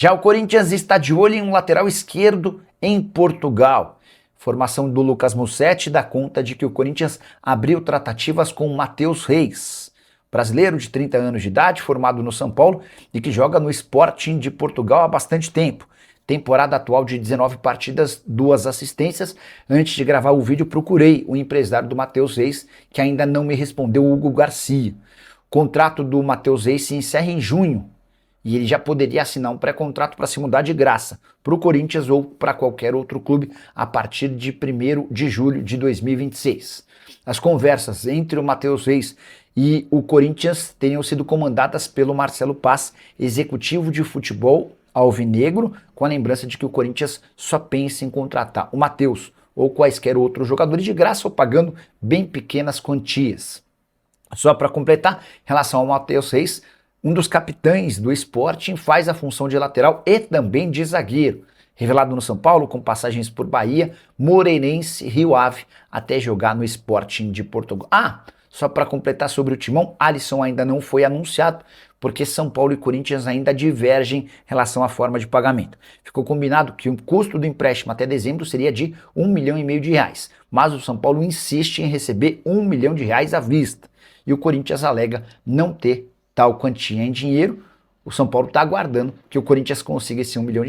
Já o Corinthians está de olho em um lateral esquerdo em Portugal. Formação do Lucas Mussetti dá conta de que o Corinthians abriu tratativas com o Matheus Reis, brasileiro de 30 anos de idade, formado no São Paulo e que joga no Sporting de Portugal há bastante tempo. Temporada atual de 19 partidas, 2 assistências. Antes de gravar o vídeo, procurei o empresário do Matheus Reis, que ainda não me respondeu, o Hugo Garcia. O contrato do Matheus Reis se encerra em junho e ele já poderia assinar um pré-contrato para se mudar de graça para o Corinthians ou para qualquer outro clube a partir de 1º de julho de 2026. As conversas entre o Matheus Reis e o Corinthians tenham sido comandadas pelo Marcelo Paz, executivo de futebol alvinegro, com a lembrança de que o Corinthians só pensa em contratar o Matheus ou quaisquer outros jogadores de graça ou pagando bem pequenas quantias. Só para completar, em relação ao Matheus Reis, um dos capitães do Sporting faz a função de lateral e também de zagueiro. Revelado no São Paulo, com passagens por Bahia, Moreirense, Rio Ave, até jogar no Sporting de Portugal. Só para completar sobre o timão, Alisson ainda não foi anunciado, porque São Paulo e Corinthians ainda divergem em relação à forma de pagamento. Ficou combinado que o custo do empréstimo até dezembro seria de R$1,5 milhão, mas o São Paulo insiste em receber R$1 milhão à vista. E o Corinthians alega não ter tal quantia em dinheiro. O São Paulo está aguardando que o Corinthians consiga esse R$1 milhão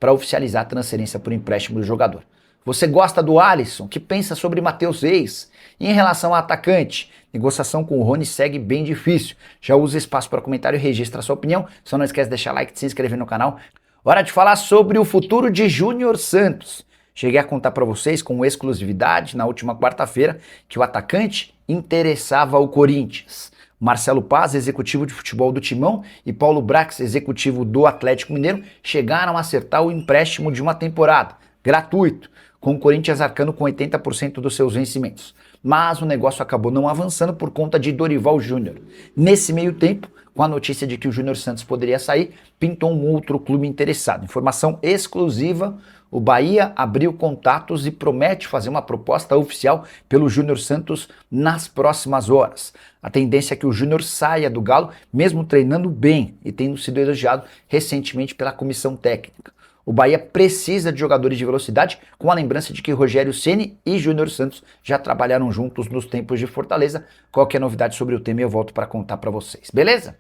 para oficializar a transferência por empréstimo do jogador. Você gosta do Alisson? Que pensa sobre Matheus Reis? E em relação ao atacante, negociação com o Rony segue bem difícil. Já usa espaço para comentário e registra a sua opinião. Só não esquece de deixar like e de se inscrever no canal. Hora de falar sobre o futuro de Júnior Santos. Cheguei a contar para vocês com exclusividade na última quarta-feira que o atacante interessava o Corinthians. Marcelo Paz, executivo de futebol do Timão, e Paulo Brax, executivo do Atlético Mineiro, chegaram a acertar o empréstimo de uma temporada, gratuito, com o Corinthians arcando com 80% dos seus vencimentos. Mas o negócio acabou não avançando por conta de Dorival Júnior. Nesse meio tempo, com a notícia de que o Júnior Santos poderia sair, pintou um outro clube interessado. Informação exclusiva: o Bahia abriu contatos e promete fazer uma proposta oficial pelo Júnior Santos nas próximas horas. A tendência é que o Júnior saia do Galo, mesmo treinando bem e tendo sido elogiado recentemente pela comissão técnica. O Bahia precisa de jogadores de velocidade, com a lembrança de que Rogério Ceni e Júnior Santos já trabalharam juntos nos tempos de Fortaleza. Qualquer novidade sobre o tema eu volto para contar para vocês, beleza?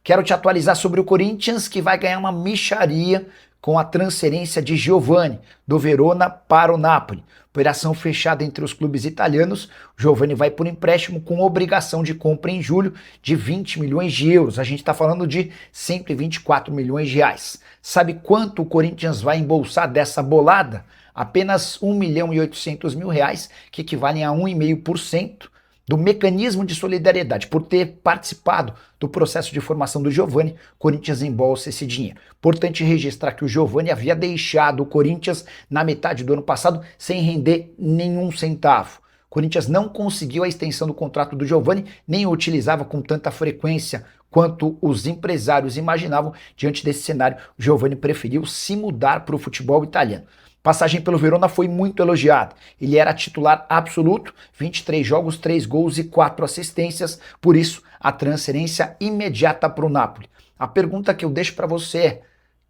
Quero te atualizar sobre o Corinthians, que vai ganhar uma mixaria com a transferência de Giovani, do Verona para o Napoli. Operação fechada entre os clubes italianos. Giovani vai por empréstimo com obrigação de compra em julho de 20 milhões de euros. A gente está falando de 124 milhões de reais. Sabe quanto o Corinthians vai embolsar dessa bolada? Apenas R$1.800.000, que equivalem a 1,5% do mecanismo de solidariedade. Por ter participado do processo de formação do Giovani, o Corinthians embolsa esse dinheiro. Importante registrar que o Giovani havia deixado o Corinthians na metade do ano passado sem render nenhum centavo. O Corinthians não conseguiu a extensão do contrato do Giovani, nem o utilizava com tanta frequência quanto os empresários imaginavam. Diante desse cenário, o Giovani preferiu se mudar para o futebol italiano. Passagem pelo Verona foi muito elogiada. Ele era titular absoluto, 23 jogos, 3 gols e 4 assistências. Por isso, a transferência imediata para o Napoli. A pergunta que eu deixo para você é: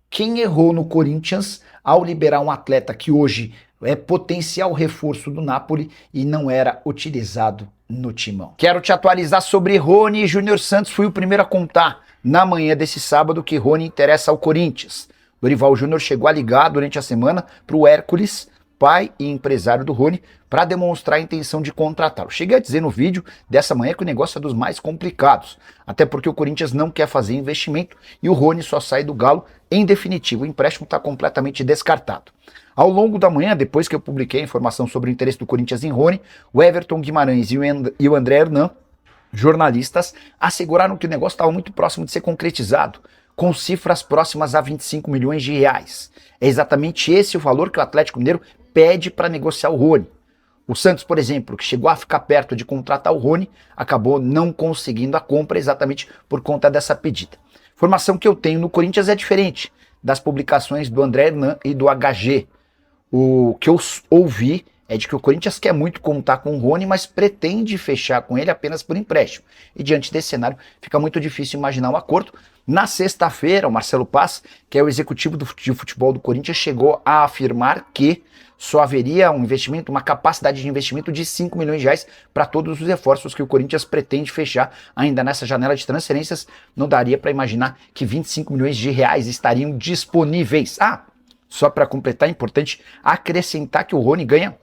quem errou no Corinthians ao liberar um atleta que hoje é potencial reforço do Napoli e não era utilizado no Timão? Quero te atualizar sobre Rony e Júnior Santos. Fui o primeiro a contar na manhã desse sábado que Rony interessa ao Corinthians. Dorival Júnior chegou a ligar durante a semana para o Hércules, pai e empresário do Rony, para demonstrar a intenção de contratá-lo. Cheguei a dizer no vídeo dessa manhã que o negócio é dos mais complicados, até porque o Corinthians não quer fazer investimento e o Rony só sai do Galo em definitivo. O empréstimo está completamente descartado. Ao longo da manhã, depois que eu publiquei a informação sobre o interesse do Corinthians em Rony, o Everton Guimarães e o André Hernan, jornalistas, asseguraram que o negócio estava muito próximo de ser concretizado, com cifras próximas a 25 milhões de reais. É exatamente esse o valor que o Atlético Mineiro pede para negociar o Rony. O Santos, por exemplo, que chegou a ficar perto de contratar o Rony, acabou não conseguindo a compra exatamente por conta dessa pedida. Informação que eu tenho no Corinthians é diferente das publicações do André Hernan e do HG. O que eu ouvi é de que o Corinthians quer muito contar com o Rony, mas pretende fechar com ele apenas por empréstimo. E diante desse cenário, fica muito difícil imaginar um acordo. Na sexta-feira, o Marcelo Paz, que é o executivo de futebol do Corinthians, chegou a afirmar que só haveria um investimento, uma capacidade de investimento de 5 milhões de reais para todos os reforços que o Corinthians pretende fechar ainda nessa janela de transferências. Não daria para imaginar que 25 milhões de reais estariam disponíveis. Só para completar, é importante acrescentar que o Rony ganha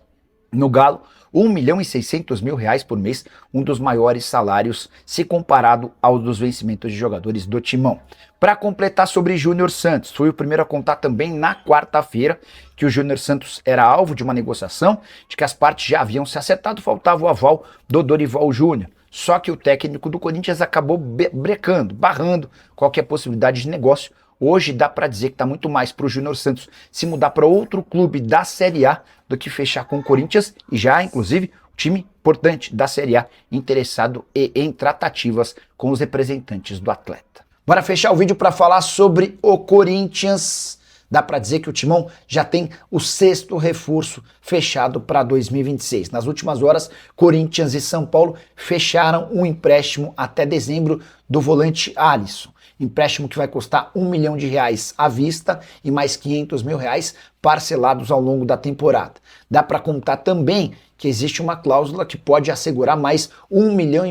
no Galo 1.600.000 reais por mês, um dos maiores salários se comparado aos dos vencimentos de jogadores do Timão. Para completar sobre Júnior Santos, fui o primeiro a contar também na quarta-feira que o Júnior Santos era alvo de uma negociação, de que as partes já haviam se acertado, faltava o aval do Dorival Júnior. Só que o técnico do Corinthians acabou barrando qualquer possibilidade de negócio. Hoje dá para dizer que está muito mais para o Júnior Santos se mudar para outro clube da Série A do que fechar com o Corinthians, e já, inclusive, o time importante da Série A interessado em tratativas com os representantes do atleta. Bora fechar o vídeo para falar sobre o Corinthians. Dá para dizer que o Timão já tem o 6º reforço fechado para 2026. Nas últimas horas, Corinthians e São Paulo fecharam um empréstimo até dezembro do volante Alisson. Empréstimo que vai custar R$1 milhão à vista e mais R$500 mil parcelados ao longo da temporada. Dá para contar também que existe uma cláusula que pode assegurar mais R$1,5 milhão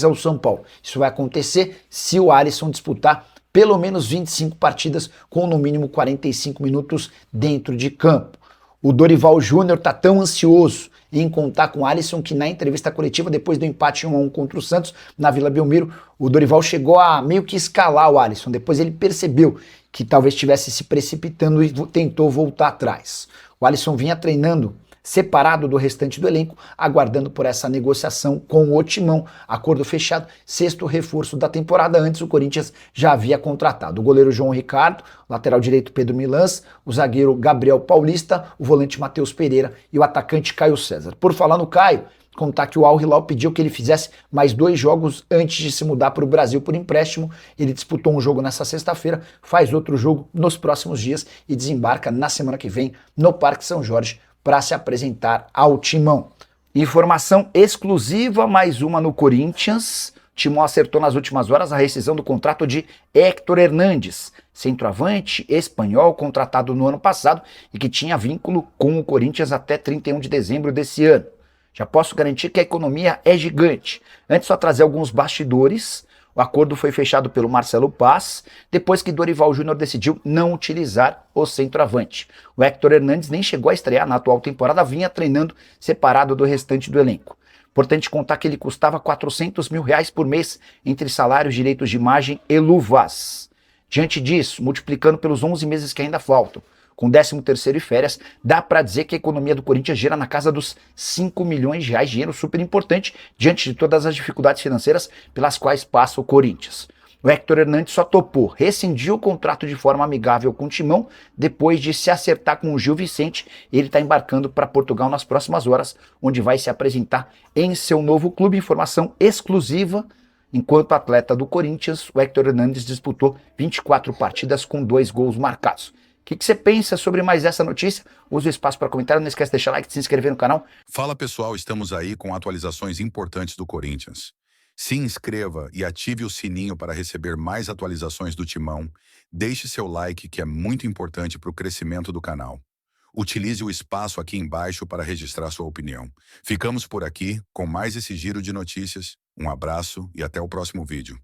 ao São Paulo. Isso vai acontecer se o Alisson disputar pelo menos 25 partidas com no mínimo 45 minutos dentro de campo. O Dorival Júnior está tão ansioso em contar com o Alisson que na entrevista coletiva, depois do empate 1-1 contra o Santos, na Vila Belmiro, o Dorival chegou a meio que escalar o Alisson. Depois ele percebeu que talvez estivesse se precipitando e tentou voltar atrás. O Alisson vinha treinando separado do restante do elenco, aguardando por essa negociação com o Timão. Acordo fechado, 6º reforço da temporada. Antes o Corinthians já havia contratado o goleiro João Ricardo, o lateral direito Pedro Milans, o zagueiro Gabriel Paulista, o volante Matheus Pereira e o atacante Caio César. Por falar no Caio, contar que o Al Hilal pediu que ele fizesse mais 2 jogos antes de se mudar para o Brasil por empréstimo. Ele disputou um jogo nessa sexta-feira, faz outro jogo nos próximos dias e desembarca na semana que vem no Parque São Jorge para se apresentar ao Timão. Informação exclusiva, mais uma no Corinthians. O Timão acertou nas últimas horas a rescisão do contrato de Héctor Hernandes, centroavante espanhol contratado no ano passado e que tinha vínculo com o Corinthians até 31 de dezembro desse ano. Já posso garantir que a economia é gigante. Antes só trazer alguns bastidores. O acordo foi fechado pelo Marcelo Paz, depois que Dorival Júnior decidiu não utilizar o centroavante. O Héctor Hernandes nem chegou a estrear na atual temporada, vinha treinando separado do restante do elenco. Importante contar que ele custava R$400 mil por mês entre salários, direitos de imagem e luvas. Diante disso, multiplicando pelos 11 meses que ainda faltam, com 13º e férias, dá para dizer que a economia do Corinthians gira na casa dos R$5 milhões, dinheiro super importante diante de todas as dificuldades financeiras pelas quais passa o Corinthians. O Héctor Hernandes só topou rescindir o contrato de forma amigável com o Timão depois de se acertar com o Gil Vicente. Ele está embarcando para Portugal nas próximas horas, onde vai se apresentar em seu novo clube. Informação exclusiva. Enquanto atleta do Corinthians, o Héctor Hernandes disputou 24 partidas com 2 gols marcados. O que você pensa sobre mais essa notícia? Use o espaço para comentário, não esquece de deixar like, de se inscrever no canal. Fala pessoal, estamos aí com atualizações importantes do Corinthians. Se inscreva e ative o sininho para receber mais atualizações do Timão. Deixe seu like, que é muito importante para o crescimento do canal. Utilize o espaço aqui embaixo para registrar sua opinião. Ficamos por aqui com mais esse giro de notícias. Um abraço e até o próximo vídeo.